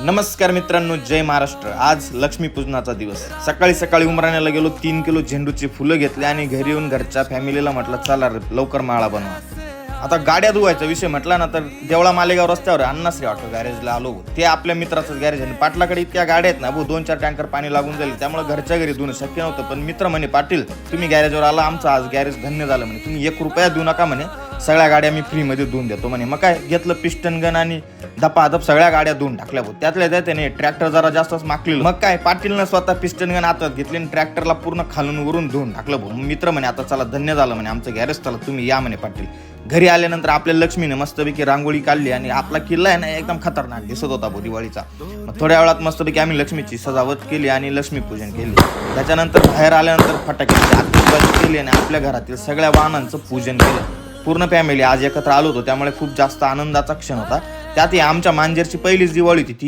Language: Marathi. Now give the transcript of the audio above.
नमस्कार मित्रांनो, जय महाराष्ट्र। आज लक्ष्मीपूजनाचा दिवस। सकाळी सकाळी उमराण्याला गेलो, 3 किलो झेंडूची फुलं घेतली आणि घरी येऊन घरच्या फॅमिलीला म्हटलं चला रे लवकर माळा बनवा। आता गाड्या धुवायचा विषय म्हटला ना तर देवळा मालेगाव रस्त्यावर अण्णाश्री ऑटो गॅरेजला आलो। ते आपल्या मित्राचंच गॅरेज आहे। पाटलाकडे इतक्या गाड्या आहेत ना 2-4 टँकर पाणी लागून जाईल, त्यामुळे घरच्या घरी धुणं शक्य नव्हतं। पण मित्र म्हणे पाटील तुम्ही गॅरेजवर आला, आमचं आज गॅरेज धन्य झालं म्हणे। तुम्ही 1 रुपया देऊ नका म्हणे, सगळ्या गाड्या मी फ्रीमध्ये धुवून देतो म्हणे। मग काय घेतलं पिस्टन गन आणि धपाधप सगळ्या गाड्या धुवून टाकल्या भाऊ। त्यातल्या त्याने ट्रॅक्टर जरा जास्तच माकलेलं। मग काय पाटीलनं स्वतः पिस्टन गन हातात घेतली आणि ट्रॅक्टरला पूर्ण खालून वरून धुवून टाकलं भाऊ। मित्र म्हणे आता चला धन्य झालं म्हणे आमचं गॅरेज, चला तुम्ही या म्हणे पाटील। घरी आल्यानंतर आपल्या लक्ष्मीने मस्तपैकी रांगोळी काढली आणि आपला किल्ला आहे ना एकदम खतरनाक दिसत होता भाऊ दिवाळीचा। मग थोड्या वेळात मस्तपैकी आम्ही लक्ष्मीची सजावट केली आणि लक्ष्मीपूजन केली। त्याच्यानंतर बाहेर आल्यानंतर फटाक्याची आतिषबाजी केली आणि आपल्या घरातील सगळ्या वाहनांचं पूजन केलं। पूर्ण फॅमिली आज एकत्र आलो होतो, त्यामुळे खूप जास्त आनंदाचा क्षण होता। त्यातही आमच्या मांजरची पहिलीच दिवाळी होती ती